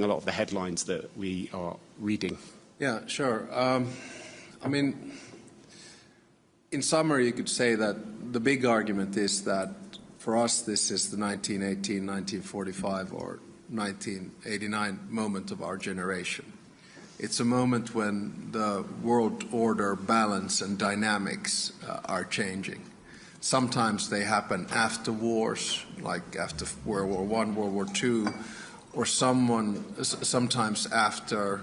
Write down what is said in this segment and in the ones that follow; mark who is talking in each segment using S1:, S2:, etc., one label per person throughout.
S1: a lot of the headlines that we are reading?
S2: Yeah, sure. I mean, in summary, you could say that the big argument is that for us this is the 1918, 1945 or 1989 moment of our generation. It's a moment when the world order balance and dynamics are changing. Sometimes they happen after wars, like after World War I, World War II, or sometimes after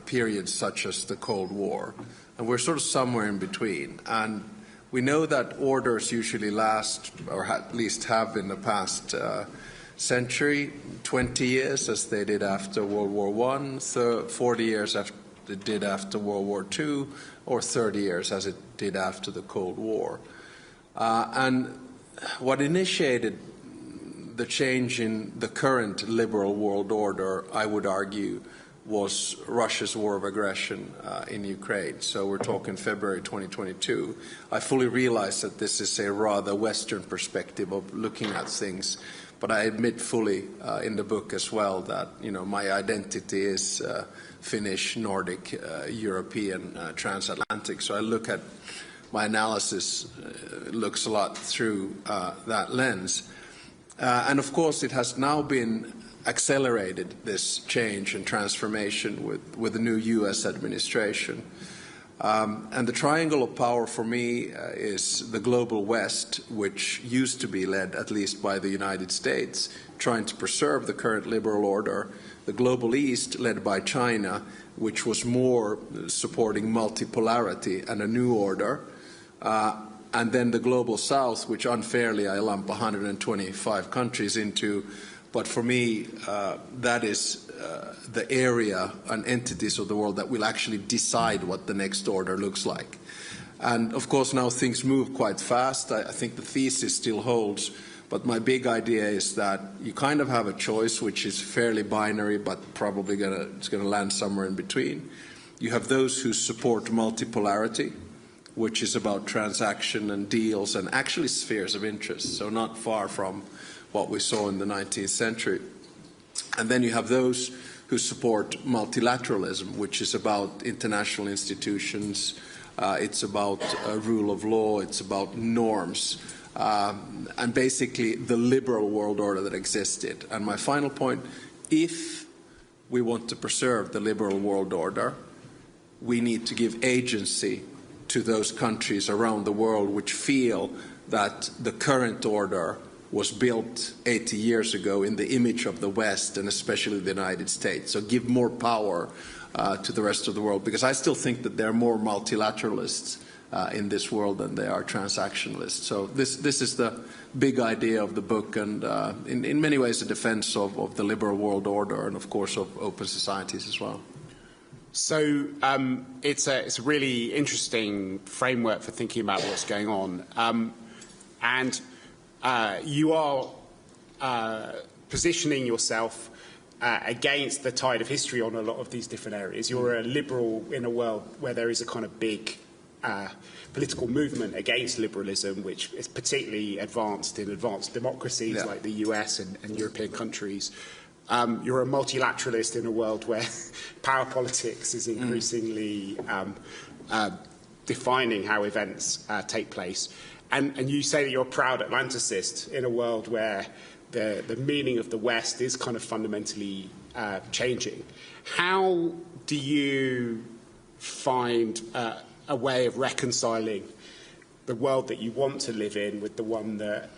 S2: periods such as the Cold War. And we're sort of somewhere in between. And we know that orders usually last, or at least have in the past century, 20 years as they did after World War I, 40 years as it did after World War II, or 30 years as it did after the Cold War. And what initiated the change in the current liberal world order, I would argue, was Russia's war of aggression in Ukraine. So we're talking February 2022. I fully realize that this is a rather Western perspective of looking at things, but I admit fully in the book as well that, you know, my identity is Finnish, Nordic, European, Transatlantic. So I look at my analysis looks a lot through that lens. And of course, it has now been accelerated, this change and transformation with the new U.S. administration. And the triangle of power for me is the global West, which used to be led, at least by the United States, trying to preserve the current liberal order. The global East, led by China, which was more supporting multipolarity and a new order. And then the global South, which unfairly I lump 125 countries into. But for me, that is the area and entities of the world that will actually decide what the next order looks like. And of course, now things move quite fast. I think the thesis still holds. But my big idea is that you kind of have a choice, which is fairly binary, but probably it's going to land somewhere in between. You have those who support multipolarity, which is about transaction and deals and actually spheres of interest, so not far from what we saw in the 19th century. And then you have those who support multilateralism, which is about international institutions, it's about rule of law, it's about norms, and basically the liberal world order that existed. And my final point, if we want to preserve the liberal world order, we need to give agency to those countries around the world which feel that the current order was built 80 years ago in the image of the West and especially the United States. So give more power to the rest of the world, because I still think that there are more multilateralists in this world than there are transactionalists. So this is the big idea of the book, and in many ways a defense of the liberal world order and of course of open societies as well.
S1: So it's a really interesting framework for thinking about what's going on. And you are positioning yourself against the tide of history on a lot of these different areas. You're a liberal in a world where there is a kind of big political movement against liberalism, which is particularly advanced in advanced democracies like the US and European countries. You're a multilateralist in a world where power politics is increasingly defining how events take place. And you say that you're a proud Atlanticist in a world where the meaning of the West is kind of fundamentally changing. How do you find a way of reconciling the world that you want to live in with the one that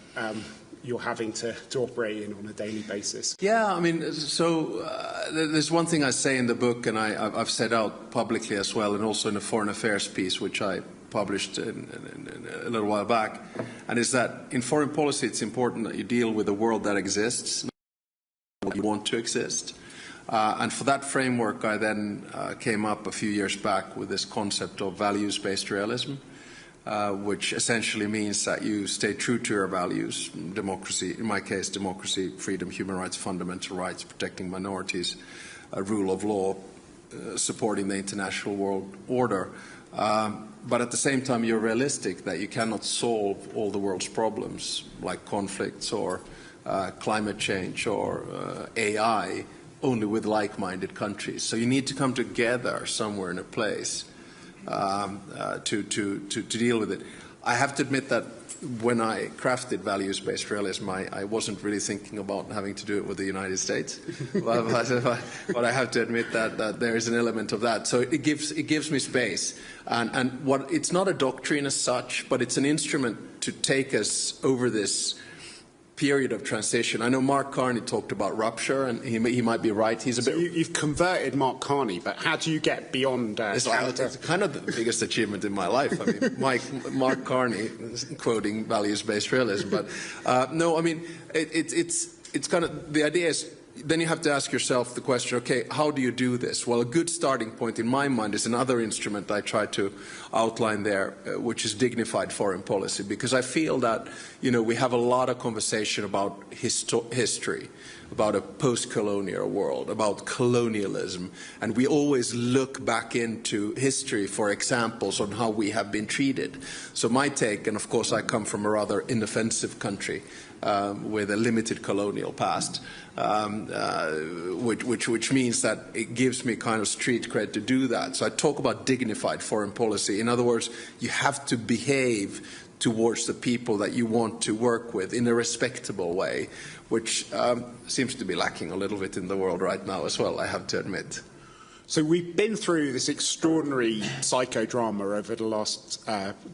S1: you're having to operate in on a daily basis? Yeah,
S2: I mean, so there's one thing I say in the book, and I've said out publicly as well, and also in a foreign affairs piece, which I published a little while back, and is that in foreign policy it's important that you deal with a world that exists, not what you want to exist. And for that framework, I then came up a few years back with this concept of values-based realism, which essentially means that you stay true to your values, democracy, in my case, democracy, freedom, human rights, fundamental rights, protecting minorities, rule of law, supporting the international world order. But at the same time, you're realistic that you cannot solve all the world's problems, like conflicts or climate change or AI, only with like-minded countries. So you need to come together somewhere in a place to deal with it. I have to admit that when I crafted values-based realism, I wasn't really thinking about having to do it with the United States. but I have to admit that there is an element of that. So it gives me space. And it's not a doctrine as such, but it's an instrument to take us over this period of transition. I know Mark Carney talked about rupture, and he might be right. He's a bit.
S1: You've converted Mark Carney, but how do you get beyond?
S2: It's kind of the biggest achievement in my life. I mean, Mark Carney quoting values-based realism, but no, I mean it's kind of the idea is. Then you have to ask yourself the question, okay, how do you do this? Well, a good starting point in my mind is another instrument I try to outline there, which is dignified foreign policy, because I feel that, we have a lot of conversation about history, about a post-colonial world, about colonialism, and we always look back into history for examples on how we have been treated. So my take, and of course I come from a rather inoffensive country, with a limited colonial past, which means that it gives me kind of street cred to do that. So I talk about dignified foreign policy. In other words, you have to behave towards the people that you want to work with in a respectable way, which seems to be lacking a little bit in the world right now as well, I have to admit.
S1: So we've been through this extraordinary psychodrama over the last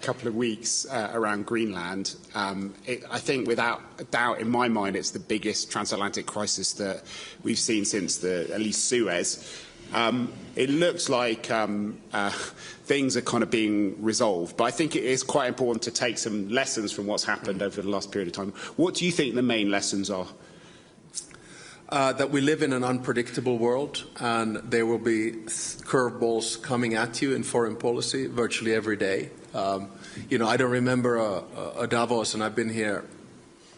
S1: couple of weeks around Greenland. I think without a doubt, in my mind, it's the biggest transatlantic crisis that we've seen since at least Suez. It looks like things are kind of being resolved, but I think it is quite important to take some lessons from what's happened over the last period of time. What do you think the main lessons are?
S2: That we live in an unpredictable world, and there will be curveballs coming at you in foreign policy virtually every day. I don't remember a Davos, and I've been here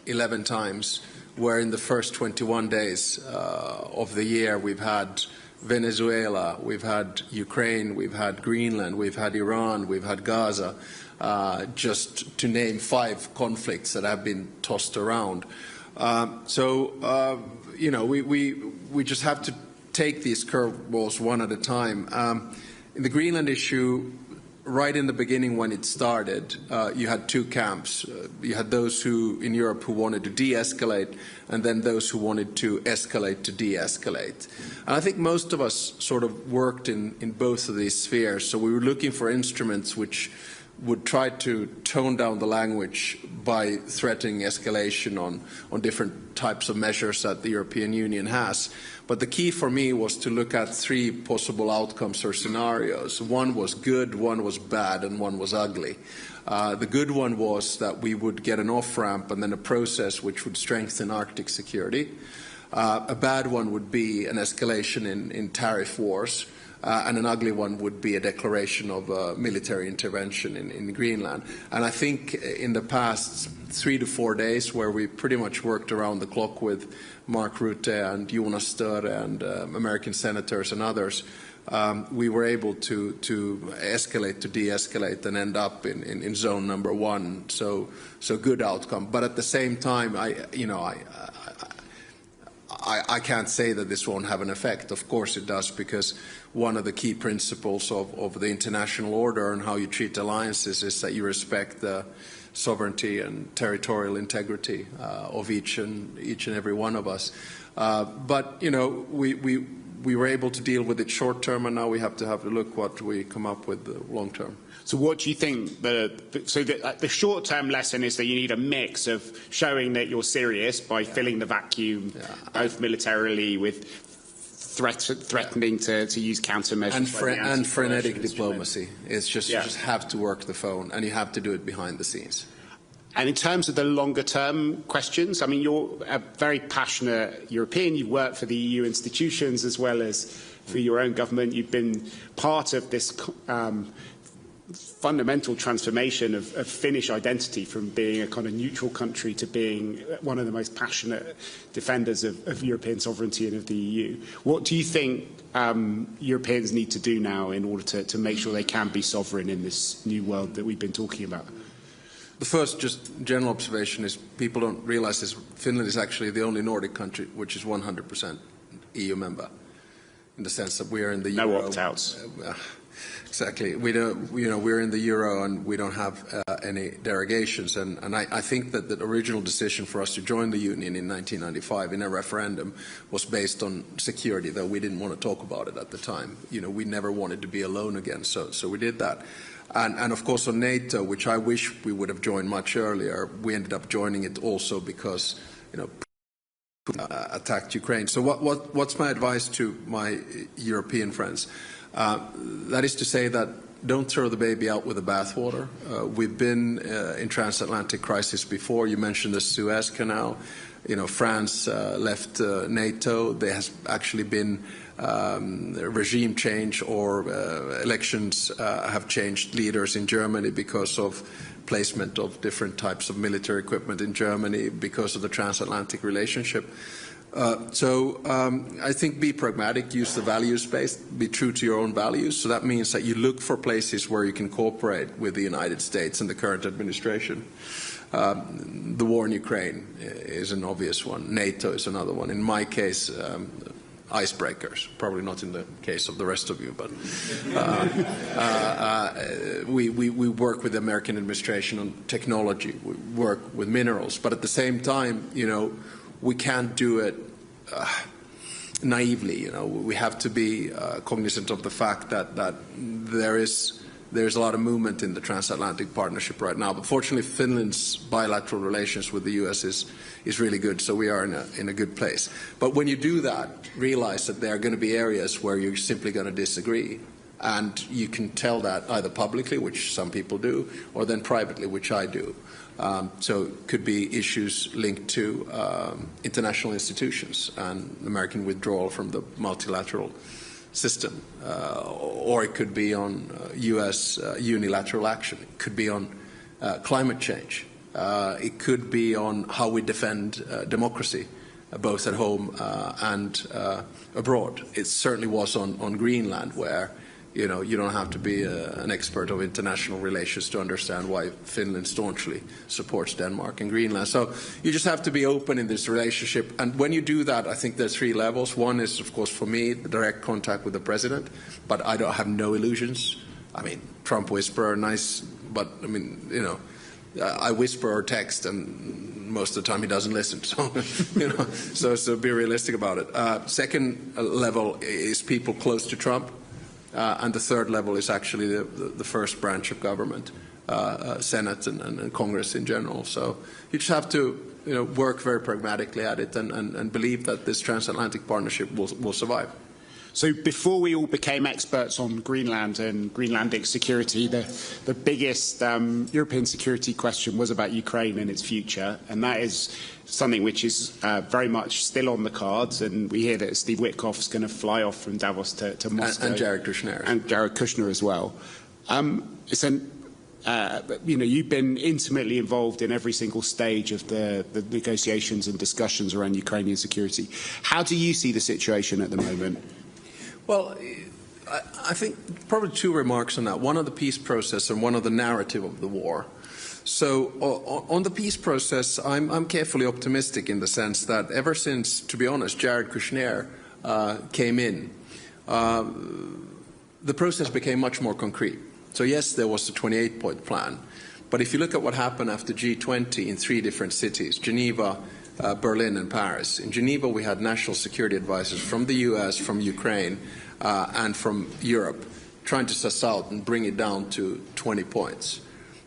S2: 11 times, where in the first 21 days of the year we've had Venezuela, we've had Ukraine, we've had Greenland, we've had Iran, we've had Gaza, just to name 5 conflicts that have been tossed around. We just have to take these curveballs one at a time. In the Greenland issue, right in the beginning when it started, you had 2 camps. You had those in Europe who wanted to de-escalate, and then those who wanted to escalate to de-escalate. And I think most of us sort of worked in both of these spheres. So we were looking for instruments which would try to tone down the language by threatening escalation on different types of measures that the European Union has. But the key for me was to look at 3 possible outcomes or scenarios. One was good, one was bad, and one was ugly. The good one was that we would get an off-ramp and then a process which would strengthen Arctic security. A bad one would be an escalation in tariff wars. And an ugly one would be a declaration of military intervention in Greenland. And I think in the past 3 to 4 days, where we pretty much worked around the clock with Mark Rutte and Jonas Störe and American senators and others, we were able to escalate to de-escalate and end up in zone number 1. So good outcome. But at the same time, I can't say that this won't have an effect. Of course it does, because one of the key principles of the international order and how you treat alliances is that you respect the sovereignty and territorial integrity of each and every one of us. But we were able to deal with it short term, and now we have to have a look what we come up with long term.
S1: So what do you think the short-term lesson is that you need a mix of showing that you're serious by filling the vacuum, both militarily with threatening to use countermeasures
S2: and frenetic diplomacy. It's just you just have to work the phone, and you have to do it behind the scenes.
S1: And in terms of the longer-term questions, I mean, you're a very passionate European. You've worked for the EU institutions as well as for your own government. You've been part of this fundamental transformation of Finnish identity from being a kind of neutral country to being one of the most passionate defenders of European sovereignty and of the EU. What do you think Europeans need to do now in order to make sure they can be sovereign in this new world that we've been talking about?
S2: The first just general observation is people don't realize this. Finland is actually the only Nordic country which is 100% EU member, in the sense that we are in the
S1: no
S2: euro.
S1: opt-outs.
S2: Exactly. We don't, we're in the euro and we don't have any derogations. And I think that the original decision for us to join the union in 1995 in a referendum was based on security, though we didn't want to talk about it at the time. We never wanted to be alone again, so we did that. And of course on NATO, which I wish we would have joined much earlier, we ended up joining it also because, attacked Ukraine. So what's my advice to my European friends? That is to say that don't throw the baby out with the bathwater. We've been in transatlantic crisis before. You mentioned the Suez Canal. France left NATO. There has actually been regime change, or elections have changed leaders in Germany because of placement of different types of military equipment in Germany because of the transatlantic relationship. So I think be pragmatic, use the values-based, be true to your own values. So that means that you look for places where you can cooperate with the United States and the current administration. The war in Ukraine is an obvious one. NATO is another one. In my case, icebreakers. Probably not in the case of the rest of you, but we work with the American administration on technology. We work with minerals. But at the same time, we can't do it naively. We have to be cognizant of the fact that there's a lot of movement in the transatlantic partnership right now. But fortunately, Finland's bilateral relations with the U.S. is really good, so we are in a good place. But when you do that, realize that there are going to be areas where you're simply going to disagree. And you can tell that either publicly, which some people do, or then privately, which I do. So it could be issues linked to international institutions and American withdrawal from the multilateral system, or it could be on U.S. unilateral action. It could be on climate change. It could be on how we defend democracy, both at home and abroad. It certainly was on Greenland, where you don't have to be an expert of international relations to understand why Finland staunchly supports Denmark and Greenland. So you just have to be open in this relationship. And when you do that, I think there's 3 levels. One is, of course, for me, the direct contact with the president. But I don't have no illusions. I mean, Trump whisperer, nice, but I mean, I whisper or text, and most of the time he doesn't listen. So, so be realistic about it. Second level is people close to Trump. And the third level is actually the first branch of government, Senate and Congress in general. So you just have to work very pragmatically at it and believe that this transatlantic partnership will survive.
S1: So before we all became experts on Greenland and Greenlandic security, the biggest European security question was about Ukraine and its future, and that is something which is very much still on the cards. And we hear that Steve Witkoff's going to fly off from Davos to Moscow.
S2: And Jared Kushner.
S1: And Jared Kushner as well. You've been intimately involved in every single stage of the negotiations and discussions around Ukrainian security. How do you see the situation at the moment?
S2: Well, I think probably 2 remarks on that. One on the peace process and one on the narrative of the war. So on the peace process, I'm carefully optimistic in the sense that ever since, to be honest, Jared Kushner came in, the process became much more concrete. So yes, there was a 28-point plan. But if you look at what happened after G20 in 3 different cities, Geneva, Berlin and Paris. In Geneva, we had national security advisors from the US, from Ukraine, and from Europe, trying to suss out and bring it down to 20 points.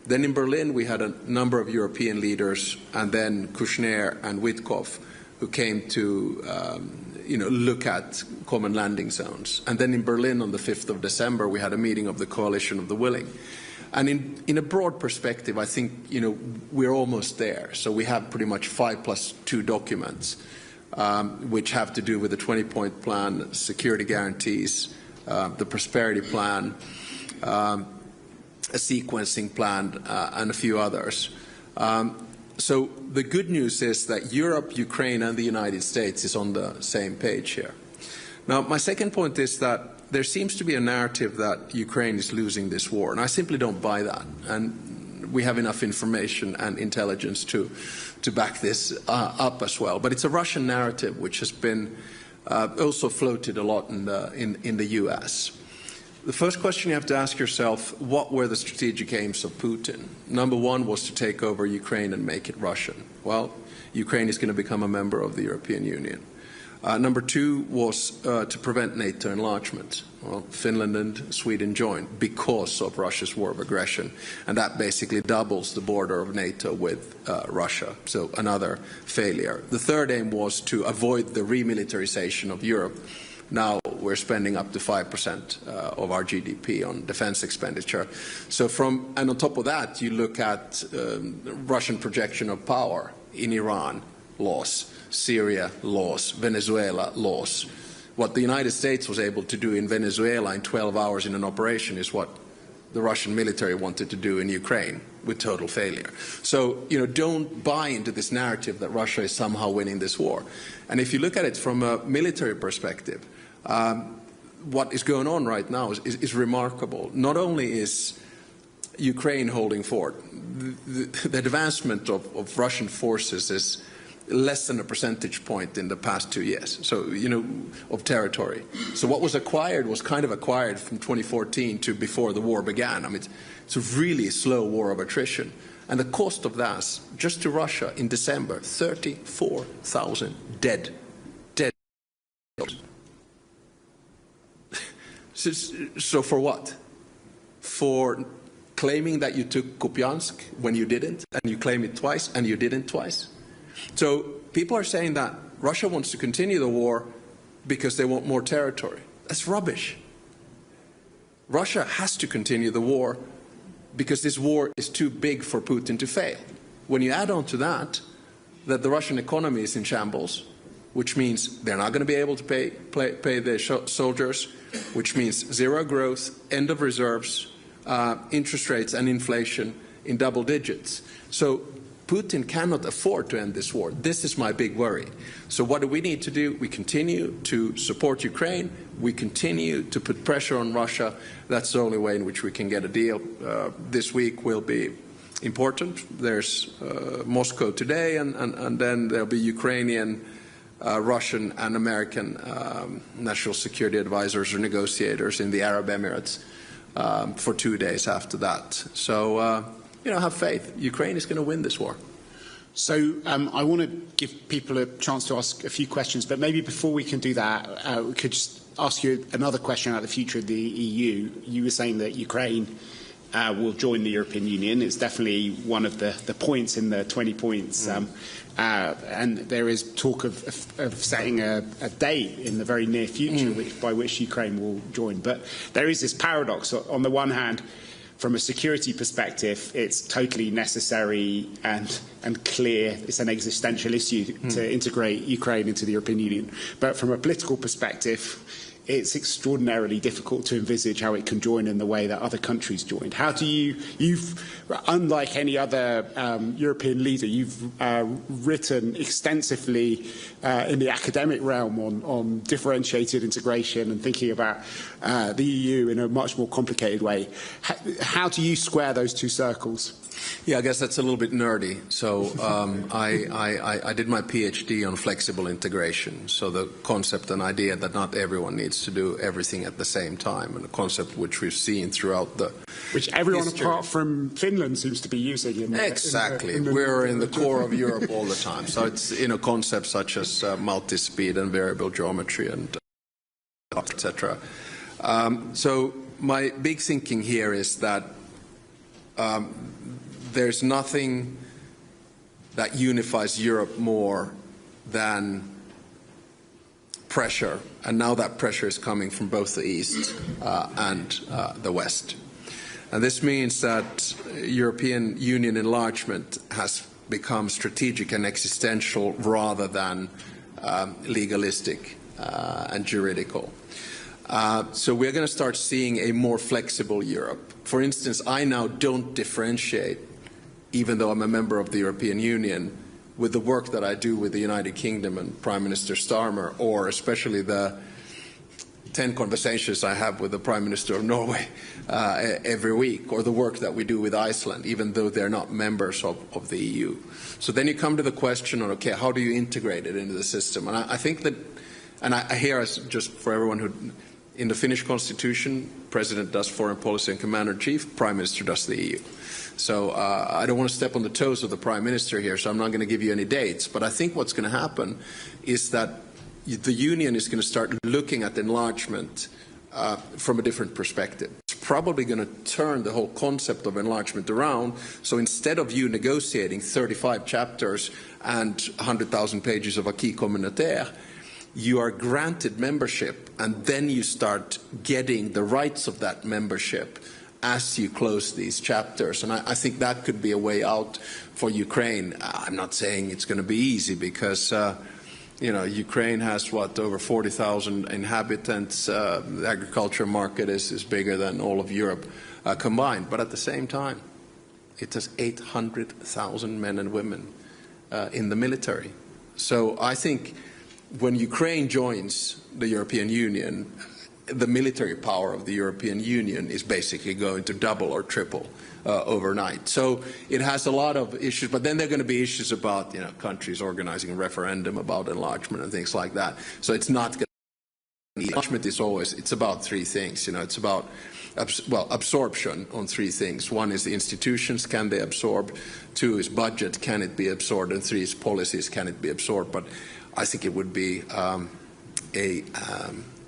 S2: Then in Berlin, we had a number of European leaders, and then Kushner and Witkoff, who came to look at common landing zones. And then in Berlin, on the 5th of December, we had a meeting of the Coalition of the Willing. And in a broad perspective, I think, we're almost there. So we have pretty much 5+2 documents, which have to do with the 20-point plan, security guarantees, the prosperity plan, a sequencing plan, and a few others. So the good news is that Europe, Ukraine, and the United States is on the same page here. Now, my second point is that there seems to be a narrative that Ukraine is losing this war, and I simply don't buy that. And we have enough information and intelligence to back this up as well. But it's a Russian narrative which has been also floated a lot in the US. The first question you have to ask yourself, what were the strategic aims of Putin? Number one was to take over Ukraine and make it Russian. Well, Ukraine is going to become a member of the European Union. Number two was to prevent NATO enlargement. Well, Finland and Sweden joined because of Russia's war of aggression, and that basically doubles the border of NATO with Russia, so another failure. The third aim was to avoid the remilitarization of Europe. Now we're spending up to 5% of our GDP on defense expenditure. So and on top of that, you look at Russian projection of power in Iran, loss. Syria, loss. Venezuela, loss. What the United States was able to do in Venezuela in 12 hours in an operation is what the Russian military wanted to do in Ukraine with total failure. So, don't buy into this narrative that Russia is somehow winning this war. And if you look at it from a military perspective, what is going on right now is remarkable. Not only is Ukraine holding fort, the advancement of Russian forces is less than a percentage point in the past 2 years, so, of territory. So what was acquired was kind of acquired from 2014 to before the war began. I mean, it's a really slow war of attrition. And the cost of that, just to Russia in December, 34,000 dead. So for what? For claiming that you took Kupiansk when you didn't, and you claim it twice, and you didn't twice? So people are saying that Russia wants to continue the war because they want more territory. That's rubbish. Russia has to continue the war because this war is too big for Putin to fail. When you add on to that the Russian economy is in shambles, which means they're not going to be able to pay their soldiers, which means zero growth, end of reserves, interest rates and inflation in double digits. So Putin cannot afford to end this war. This is my big worry. So what do we need to do? We continue to support Ukraine. We continue to put pressure on Russia. That's the only way in which we can get a deal. This week will be important. There's Moscow today, and then there'll be Ukrainian, Russian and American national security advisors or negotiators in the Arab Emirates for 2 days after that. So, have faith. Ukraine is going to win this war.
S1: So I want to give people a chance to ask a few questions, but maybe before we can do that, we could just ask you another question about the future of the EU. You were saying that Ukraine will join the European Union. It's definitely one of the points in the 20 points. And there is talk of setting a date in the very near future by which Ukraine will join. But there is this paradox. On the one hand, from a security perspective, it's totally necessary and clear. It's an existential issue to integrate Ukraine into the European Union. But from a political perspective, it's extraordinarily difficult to envisage how it can join in the way that other countries joined. How do you've, unlike any other European leader, you've written extensively in the academic realm on differentiated integration and thinking about the EU in a much more complicated way. How do you square those two circles?
S2: Yeah, I guess that's a little bit nerdy. So I did my PhD on flexible integration. So the concept and idea that not everyone needs to do everything at the same time, and a concept which we've seen throughout the
S1: which everyone
S2: history.
S1: Apart from Finland seems to be using.
S2: Exactly. We're in the core of Europe all the time. So it's concepts such as multi-speed and variable geometry and etc. So my big thinking here is that there's nothing that unifies Europe more than pressure, and now that pressure is coming from both the East and the West. And this means that European Union enlargement has become strategic and existential rather than legalistic and juridical. So we're going to start seeing a more flexible Europe. For instance, I now don't differentiate, even though I'm a member of the European Union, with the work that I do with the United Kingdom and Prime Minister Starmer, or especially the 10 conversations I have with the Prime Minister of Norway every week, or the work that we do with Iceland, even though they're not members of the EU. So then you come to the question on, okay, how do you integrate it into the system? And I think that And I hear, just for everyone who, in the Finnish constitution, President does foreign policy and Commander-in-Chief, Prime Minister does the EU. So I don't want to step on the toes of the Prime Minister here, so I'm not going to give you any dates. But I think what's going to happen is that the Union is going to start looking at enlargement from a different perspective. It's probably going to turn the whole concept of enlargement around. So instead of you negotiating 35 chapters and 100,000 pages of acquis communautaire, you are granted membership, and then you start getting the rights of that membership as you close these chapters. And I think that could be a way out for Ukraine. I'm not saying it's going to be easy, because Ukraine has, over 40,000 inhabitants. The agriculture market is bigger than all of Europe combined. But at the same time, it has 800,000 men and women in the military. So I think when Ukraine joins the European Union, the military power of the European Union is basically going to double or triple overnight. So it has a lot of issues, but then there are going to be issues about countries organizing a referendum about enlargement and things like that. So it's not going to be, enlargement is always, it's about three things. It's about absorption on three things. One is the institutions, can they absorb? Two is budget, can it be absorbed? And three is policies, can it be absorbed? But I think it would be a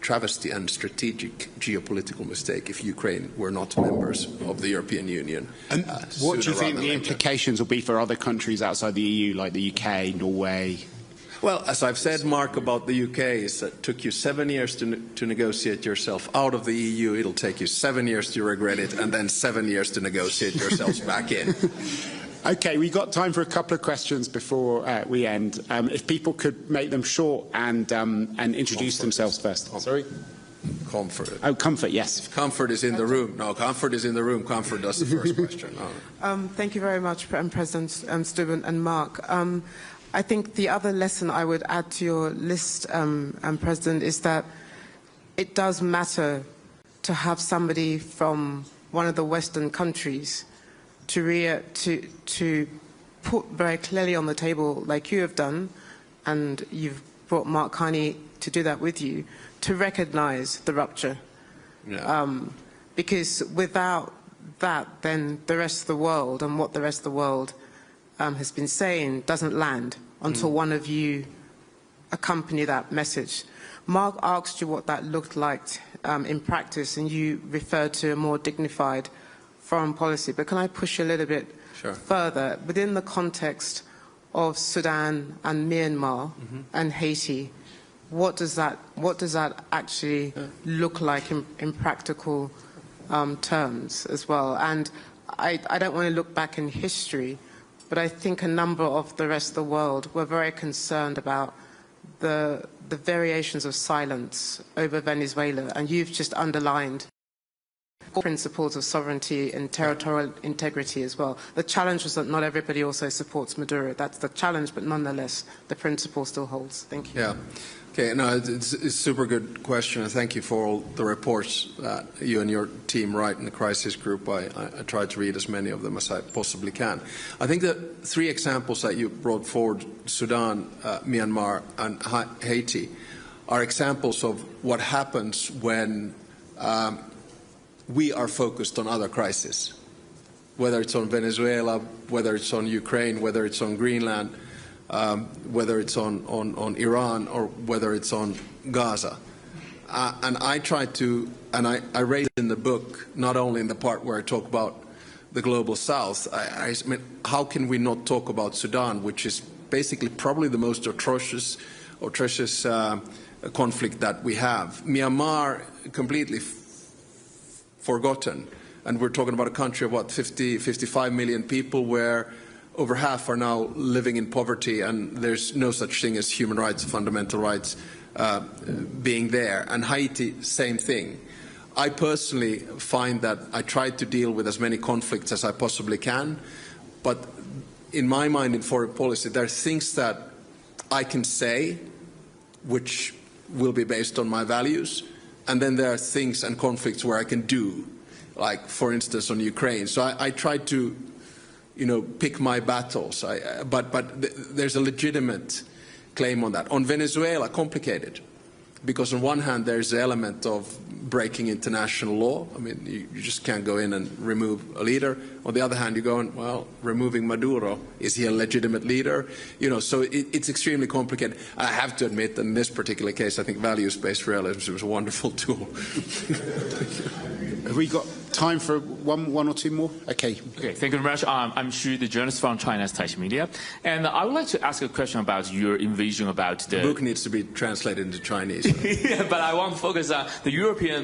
S2: travesty and strategic geopolitical mistake if Ukraine were not members of the European Union.
S1: And what do you think the implications will be for other countries outside the EU, like the UK, Norway?
S2: Well, as I've said, Mark, about the UK, is that it took you 7 years to negotiate yourself out of the EU. It'll take you 7 years to regret it, and then 7 years to negotiate yourselves back in.
S1: Okay, we've got time for a couple of questions before we end. If people could make them short and introduce themselves first. Sorry?
S2: Comfort.
S1: Oh, Comfort, yes.
S2: If Comfort is in the room. No, Comfort is in the room. Comfort does the first question.
S3: Thank you very much, President Stubb and Mark. I think the other lesson I would add to your list, President, is that it does matter to have somebody from one of the Western countries to put very clearly on the table, like you have done, and you've brought Mark Carney to do that with you, to recognise the rupture. Yeah. Because without that, then the rest of the world and what the rest of the world has been saying doesn't land until one of you accompany that message. Mark asked you what that looked like in practice, and you referred to a more dignified foreign policy. But can I push you a little bit further? Within the context of Sudan and Myanmar and Haiti, what does that actually look like in practical terms as well? And I don't want to look back in history, but I think a number of the rest of the world were very concerned about the variations of silence over Venezuela, and you've just underlined principles of sovereignty and territorial integrity as well. The challenge is that not everybody also supports Maduro. That's the challenge, but nonetheless, the principle still holds. Thank you.
S2: Yeah. Okay, no, it's a super good question, and thank you for all the reports that you and your team write in the crisis group. I try to read as many of them as I possibly can. I think the three examples that you brought forward, Sudan, Myanmar, and Haiti, are examples of what happens when we are focused on other crises, whether it's on Venezuela, whether it's on Ukraine, whether it's on Greenland, whether it's on Iran, or whether it's on Gaza. And I try to, and I raise in the book, not only in the part where I talk about the global south, I mean, how can we not talk about Sudan, which is basically probably the most atrocious conflict that we have. Myanmar, completely forgotten. And we're talking about a country of, what, 55 million people, where over half are now living in poverty, and there's no such thing as human rights, fundamental rights being there. And Haiti, same thing. I personally find that I try to deal with as many conflicts as I possibly can, but in my mind, in foreign policy, there are things that I can say which will be based on my values, and then there are things and conflicts where I can do, like, for instance, on Ukraine. So I try to, pick my battles. But there's a legitimate claim on that. On Venezuela, complicated. because on one hand there's the element of breaking international law. I mean, you just can't go in and remove a leader. On the other hand, you're going, well, removing Maduro, is he a legitimate leader? You know, so it's extremely complicated. I have to admit that in this particular case, I think values-based realism was a wonderful tool.
S1: Have we got time for one or two more? Okay.
S4: Okay, thank you very much. I'm Xu, the journalist from China's Taixi Media. And I would like to ask a question about your envision about the...
S2: The book needs to be translated into Chinese.
S4: Yeah, but I want to focus on the European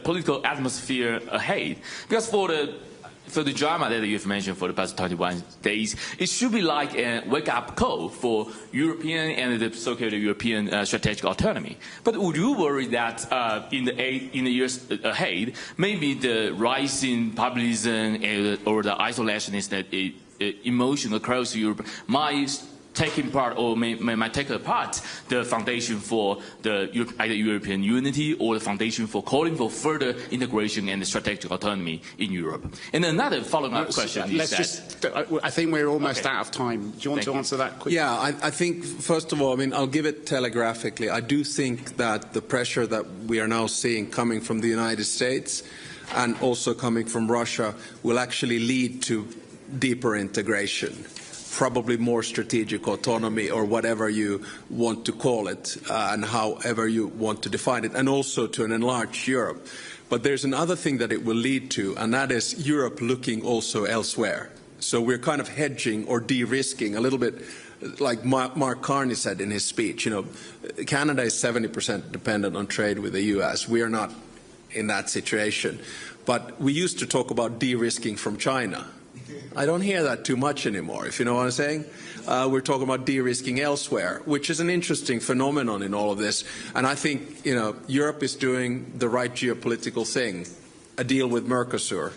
S4: political atmosphere ahead. Because for the drama that you've mentioned for the past 21 days, it should be like a wake-up call for European and the so-called European strategic autonomy. But would you worry that in the years ahead, maybe the rising populism or the isolationist emotion across Europe might taking part or might take apart the foundation for either European unity or the foundation for calling for further integration and strategic autonomy in Europe? And another following-up question
S1: I think we're almost out of time. Do you want to answer that quickly?
S2: Yeah, I think, first of all, I mean, I'll give it telegraphically. I do think that the pressure that we are now seeing coming from the United States and also coming from Russia will actually lead to deeper integration, probably more strategic autonomy or whatever you want to call it and however you want to define it, and also to an enlarged Europe. But there's another thing that it will lead to, and that is Europe looking also elsewhere. So we're kind of hedging or de-risking a little bit, like Mark Carney said in his speech. You know, Canada is 70% dependent on trade with the US. We are not in that situation. But we used to talk about de-risking from China. I don't hear that too much anymore, if you know what I'm saying. We're talking about de-risking elsewhere, which is an interesting phenomenon in all of this. And I think, you know, Europe is doing the right geopolitical thing, a deal with Mercosur.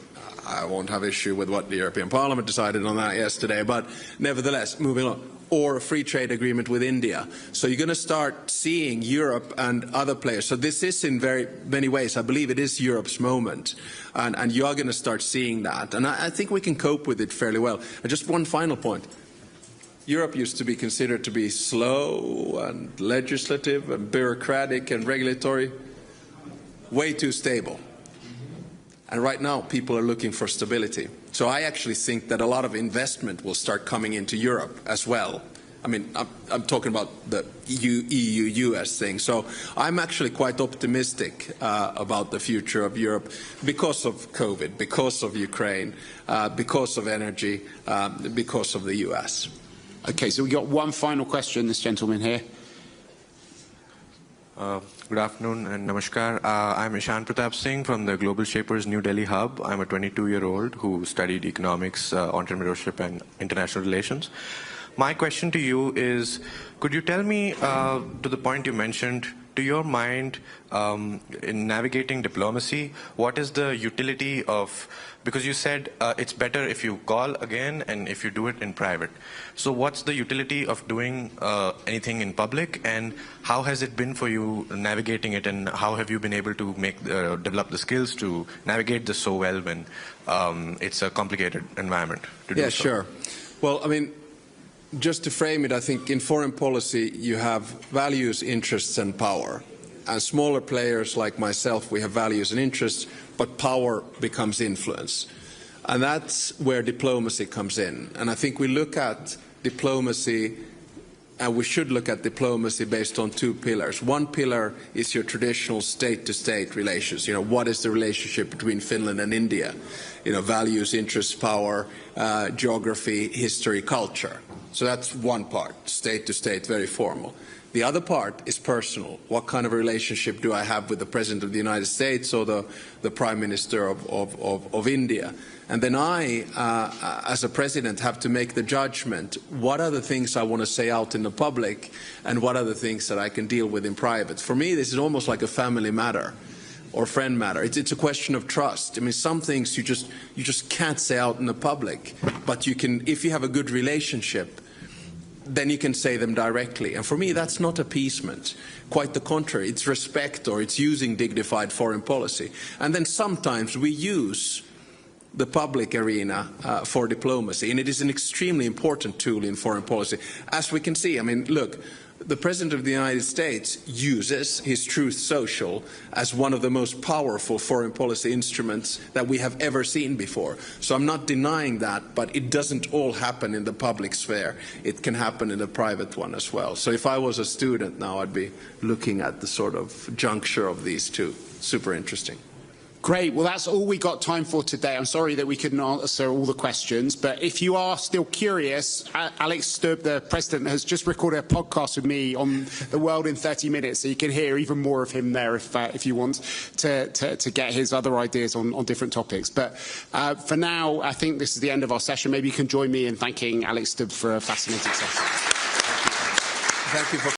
S2: I won't have issue with what the European Parliament decided on that yesterday, but nevertheless, moving on. Or a free trade agreement with India. So you're going to start seeing Europe and other players. So this is in very many ways, I believe it is Europe's moment. And you are going to start seeing that. And I think we can cope with it fairly well. And just one final point. Europe used to be considered to be slow and legislative and bureaucratic and regulatory. Way too stable. And right now, people are looking for stability. So I actually think that a lot of investment will start coming into Europe as well. I mean, I'm talking about the EU-US thing. So I'm actually quite optimistic about the future of Europe because of COVID, because of Ukraine, because of energy, because of the US.
S1: Okay, so we got one final question, this gentleman here.
S5: Good afternoon and namaskar. I'm Ishan Pratap Singh from the Global Shapers New Delhi Hub. I'm a 22-year-old who studied economics, entrepreneurship and international relations. My question to you is, could you tell me, to the point you mentioned, to your mind, in navigating diplomacy, what is the utility of, because you said it's better if you call again and if you do it in private. So what's the utility of doing anything in public, and how has it been for you navigating it, and how have you been able to develop the skills to navigate this so well when it's a complicated environment to do so?
S2: Yeah, sure. Well, I mean, just to frame it, I think in foreign policy you have values, interests and power. And smaller players like myself, we have values and interests, but power becomes influence. And that's where diplomacy comes in. And I think we look at diplomacy, and we should look at diplomacy based on two pillars. One pillar is your traditional state-to-state relations. You know, what is the relationship between Finland and India? You know, values, interests, power, geography, history, culture. So that's one part, state-to-state, very formal. The other part is personal. What kind of a relationship do I have with the President of the United States or the Prime Minister of India? And then I, as a president, have to make the judgment, what are the things I want to say out in the public and what are the things that I can deal with in private? For me, this is almost like a family matter or friend matter. It's a question of trust. I mean, some things you just can't say out in the public, but you can, if you have a good relationship, then you can say them directly. And for me, that's not appeasement. Quite the contrary. It's respect, or it's using dignified foreign policy. And then sometimes we use the public arena for diplomacy, and it is an extremely important tool in foreign policy. As we can see, I mean, look, the President of the United States uses his Truth Social as one of the most powerful foreign policy instruments that we have ever seen before. So I'm not denying that, but it doesn't all happen in the public sphere. It can happen in the private one as well. So if I was a student now, I'd be looking at the sort of juncture of these two. Super interesting.
S1: Great. Well, that's all we got time for today. I'm sorry that we couldn't answer all the questions, but if you are still curious, Alex Stubb, the president, has just recorded a podcast with me on the world in 30 minutes, so you can hear even more of him there if you want to get his other ideas on different topics. But for now, I think this is the end of our session. Maybe you can join me in thanking Alex Stubb for a fascinating session.
S2: Thank you for